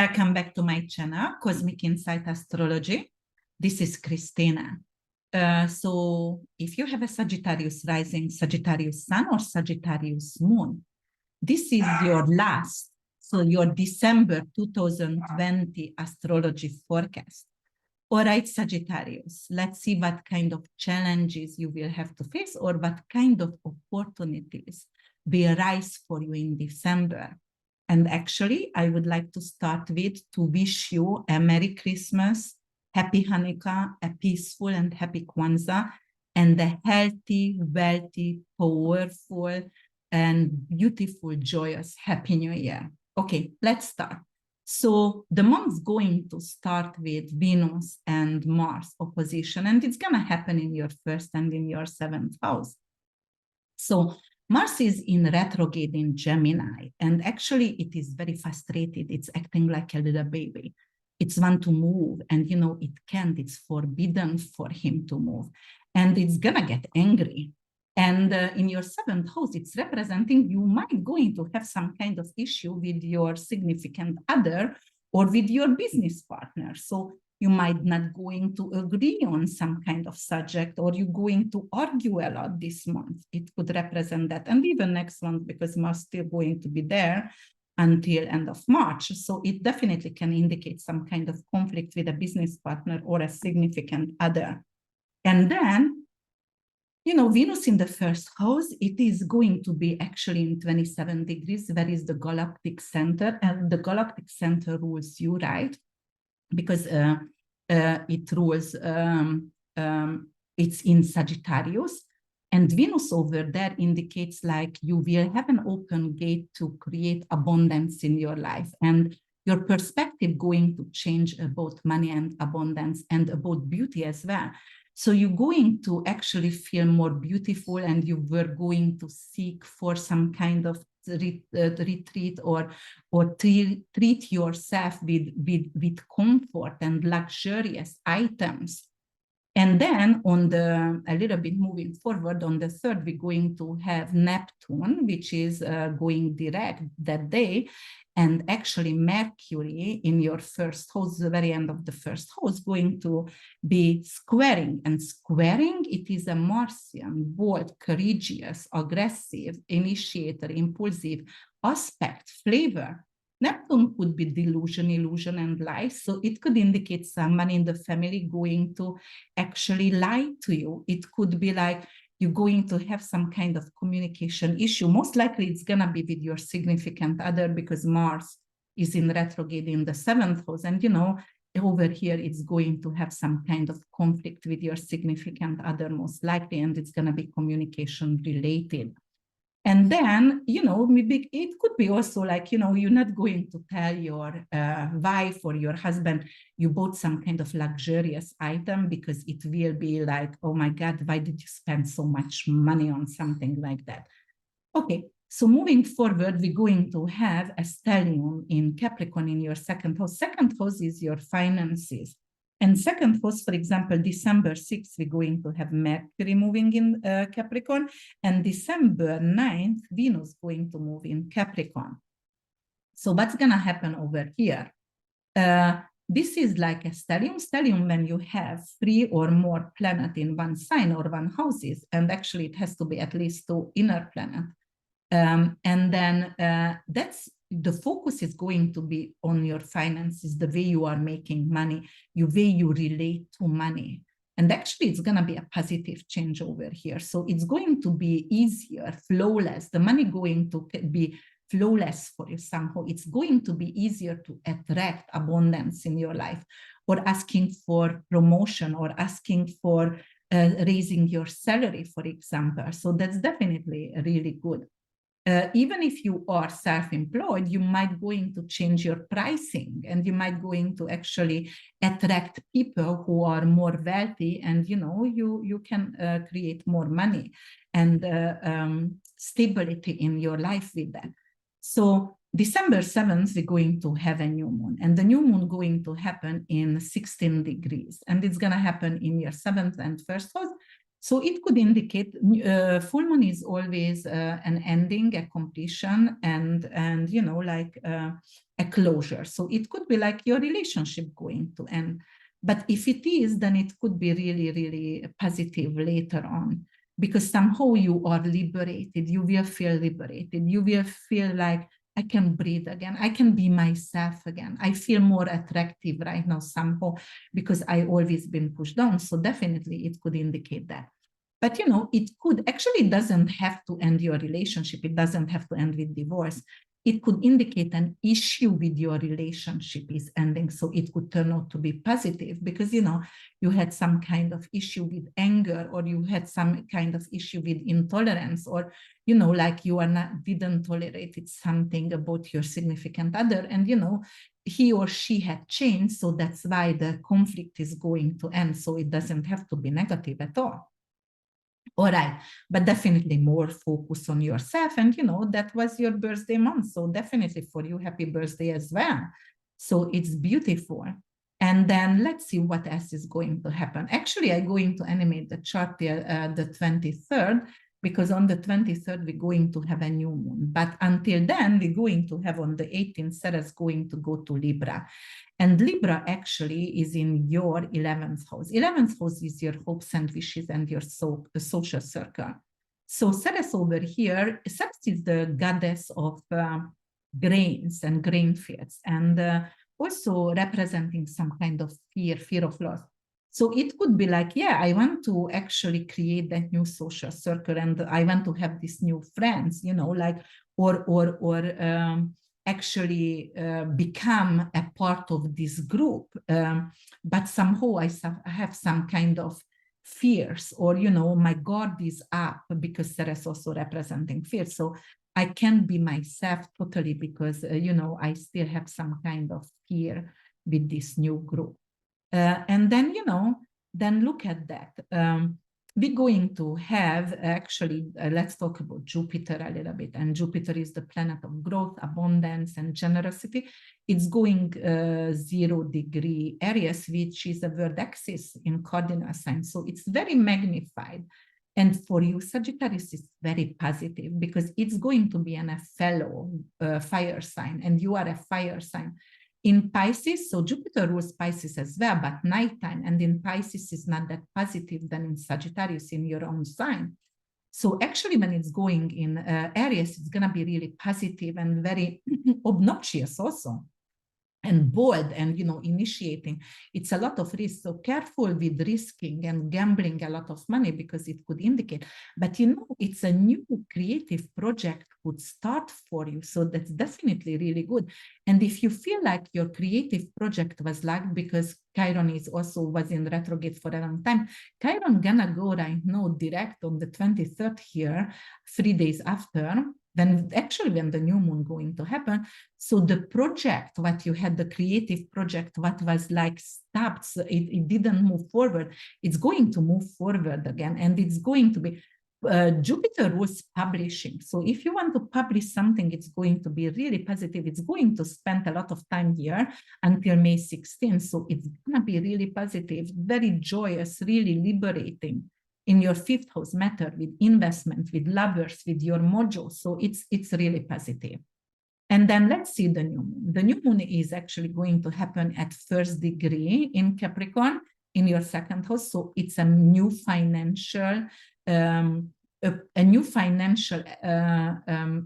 Welcome back to my channel, Cosmic Insight Astrology. This is Christina. So if you have a Sagittarius rising, Sagittarius sun, or Sagittarius moon, this is your last, so your December 2020 astrology forecast. All right, Sagittarius, let's see what kind of challenges you will have to face or what kind of opportunities will rise for you in December. And actually, I would like to start with to wish you a Merry Christmas, Happy Hanukkah, a peaceful and happy Kwanzaa, and a healthy, wealthy, powerful, and beautiful, joyous Happy New Year. Okay, let's start. So the month's going to start with Venus and Mars opposition, and it's going to happen in your first and in your seventh house. So Mars is in retrograde in Gemini, and actually it is very frustrated. It's acting like a little baby. It's want to move, and you know, it can't. It's forbidden for him to move, and it's gonna get angry. And in your seventh house, it's representing you might going to have some kind of issue with your significant other or with your business partner. So you might not going to agree on some kind of subject, or you're going to argue a lot this month. It could represent that. And even next month, because Mars still going to be there until end of March. So it definitely can indicate some kind of conflict with a business partner or a significant other. And then, you know, Venus in the first house, it is going to be actually in 27 degrees, where is the galactic center, and the galactic center rules you, right? Because it rules, it's in Sagittarius, and Venus over there indicates like you will have an open gate to create abundance in your life, and your perspective going to change about money and abundance and about beauty as well. So you're going to actually feel more beautiful, and you were going to seek for some kind of retreat or treat yourself with comfort and luxurious items. And then on the, a little bit moving forward, on the third, we're going to have Neptune, which is going direct that day. And actually Mercury in your first house, the very end of the first house, going to be squaring. And squaring, it is a Martian, bold, courageous, aggressive, initiator, impulsive aspect, flavor. Neptune could be delusion, illusion, and lies. So it could indicate someone in the family going to actually lie to you. It could be like you're going to have some kind of communication issue. Most likely it's going to be with your significant other, because Mars is in retrograde in the seventh house. And, you know, over here, it's going to have some kind of conflict with your significant other, most likely, and it's going to be communication related. And then, you know, maybe it could be also like, you know, you're not going to tell your wife or your husband you bought some kind of luxurious item, because it will be like, oh my God, why did you spend so much money on something like that? Okay, so moving forward, we're going to have a stellium in Capricorn in your second house. Second house is your finances. And second house, for example, December 6th, we're going to have Mercury moving in Capricorn, and December 9th, Venus going to move in Capricorn. So what's going to happen over here? This is like a stellium. Stellium, when you have 3 or more planets in one sign or one houses, and actually it has to be at least 2 inner planets. And then that's the focus is going to be on your finances, the way you are making money, the way you relate to money. And actually, it's going to be a positive change over here. So it's going to be easier, flawless. The money going to be flawless for you somehow. It's going to be easier to attract abundance in your life, or asking for promotion, or asking for raising your salary, for example. So that's definitely really good. Even if you are self-employed, you might going to change your pricing, and you might going to actually attract people who are more wealthy, and you know, you can create more money and stability in your life with that. So December 7th, we're going to have a new moon, and the new moon going to happen in 16 degrees, and it's going to happen in your 7th and 1st house. So it could indicate full moon is always an ending, a completion, and you know, like a closure. So it could be like your relationship going to end. But if it is, then it could be really, really positive later on, because somehow you are liberated. You will feel liberated. You will feel like, I can breathe again. I can be myself again. I feel more attractive right now somehow because I always been pushed down. So definitely it could indicate that. But you know, it could actually doesn't have to end your relationship. It doesn't have to end with divorce. It could indicate an issue with your relationship is ending. So it could turn out to be positive because, you know, you had some kind of issue with anger, or you had some kind of issue with intolerance, or, you know, like you are not, didn't tolerate something about your significant other. And, you know, he or she had changed. So that's why the conflict is going to end. So it doesn't have to be negative at all. All right, but definitely more focus on yourself. And, you know, that was your birthday month. So definitely for you, happy birthday as well. So it's beautiful. And then let's see what else is going to happen. Actually, I'm going to animate the chart there the 23rd, because on the 23rd, we're going to have a new moon. But until then, we're going to have on the 18th, Sarah's going to go to Libra. And Libra actually is in your 11th house. 11th house is your hopes and wishes and your social circle. So Ceres over here, Ceres is the goddess of grains and grain fields, and also representing some kind of fear of loss. So it could be like, yeah, I want to actually create that new social circle, and I want to have these new friends, you know, like, or actually become a part of this group. But somehow I have some kind of fears, or, you know, my guard is up because Sarah is also representing fear. So I can't be myself totally because, you know, I still have some kind of fear with this new group. And then, you know, then look at that. We're going to have actually, let's talk about Jupiter a little bit. And Jupiter is the planet of growth, abundance, and generosity. It's going 0 degree Aries, which is a word axis in cardinal sign. So it's very magnified. And for you, Sagittarius is very positive because it's going to be a fellow fire sign, and you are a fire sign. In Pisces, so Jupiter rules Pisces as well, but nighttime, and in Pisces is not that positive than in Sagittarius in your own sign. So actually when it's going in Aries, it's going to be really positive and very obnoxious also, and bold, and, you know, initiating. It's a lot of risk. So careful with risking and gambling a lot of money, because it could indicate, but, you know, it's a new creative project would start for you. So that's definitely really good. And if you feel like your creative project was lagged because Chiron was in retrograde for a long time, Chiron gonna go right now direct on the 23rd here, 3 days after, when the new moon going to happen. So the project, what you had, the creative project, what was like stopped, so it didn't move forward, it's going to move forward again. And it's going to be, Jupiter was publishing. So if you want to publish something, it's going to be really positive. It's going to spend a lot of time here until May 16th. So it's going to be really positive, very joyous, really liberating. In your 5th house matter, with investment, with lovers, with your mojo. So it's really positive. And then let's see the new moon. The new moon is actually going to happen at 1st degree in Capricorn in your 2nd house. So it's a new financial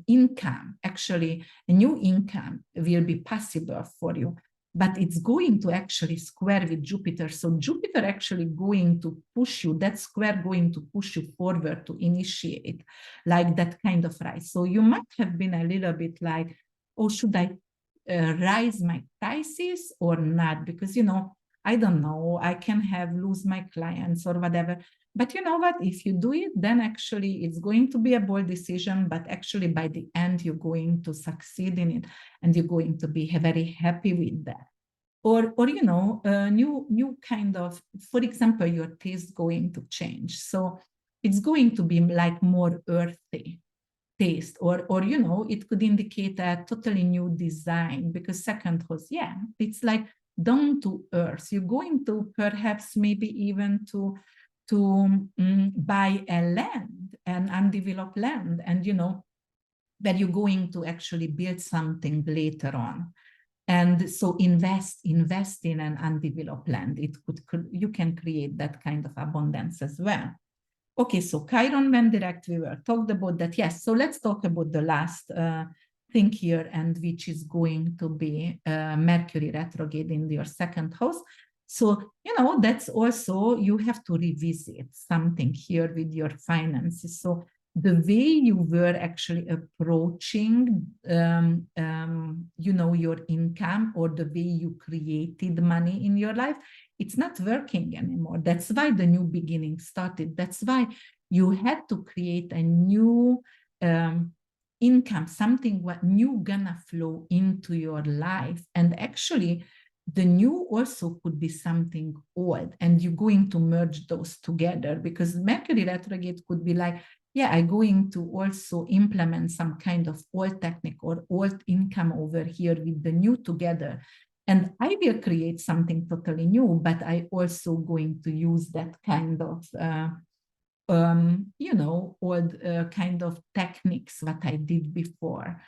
income. Actually, a new income will be possible for you, but it's going to actually square with Jupiter. So Jupiter actually going to push you, that square going to push you forward to initiate like that kind of rise. So you might have been a little bit like, oh, should I raise my prices or not? Because, you know, I don't know, I can lose my clients or whatever. But you know what, if you do it, then actually it's going to be a bold decision, but actually by the end, you're going to succeed in it and you're going to be very happy with that. Or you know, new kind of, for example, your taste going to change. So it's going to be like more earthy taste, or you know, it could indicate a totally new design, because 2nd house, yeah, it's like down to earth. You're going to perhaps maybe even to to buy a land, an undeveloped land, and where you're going to actually build something later on. And so invest in an undeveloped land. You can create that kind of abundance as well. Okay, so Chiron went direct. We were talked about that. Yes, so let's talk about the last thing here, and which is going to be Mercury retrograde in your second house. So, that's also, you have to revisit something here with your finances. So the way you were actually approaching, your income, or the way you created money in your life, it's not working anymore. That's why the new beginning started. That's why you had to create a new income, something what new gonna flow into your life. And actually, the new also could be something old, and you're going to merge those together, because Mercury retrograde could be like, yeah, I'm going to also implement some kind of old technique or old income over here with the new together. And I will create something totally new, but I also going to use that kind of, old kind of techniques that I did before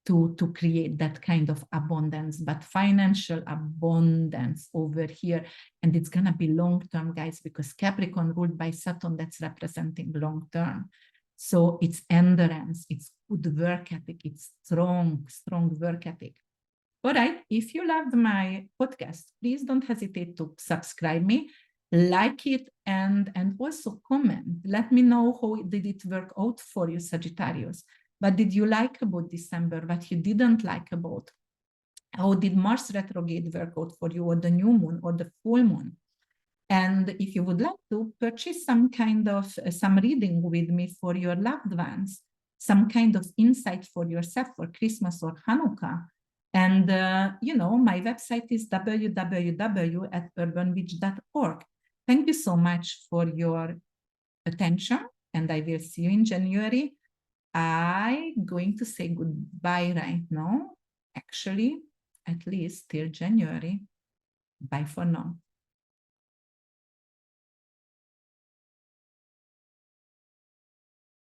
to create that kind of abundance, but financial abundance over here. And it's going to be long-term, guys, because Capricorn ruled by Saturn, that's representing long-term. So it's endurance, it's good work ethic, it's strong work ethic. All right, if you loved my podcast, please don't hesitate to subscribe me, like it, and also comment. Let me know how did it work out for you, Sagittarius. What did you like about December? What you didn't like about? How did Mars retrograde work out for you, or the new moon, or the full moon? And if you would like to purchase some kind of some reading with me for your loved ones, some kind of insight for yourself for Christmas or Hanukkah, and my website is www.urbanwitch.org. Thank you so much for your attention, and I will see you in January. I'm going to say goodbye right now, actually, at least till January. Bye for now.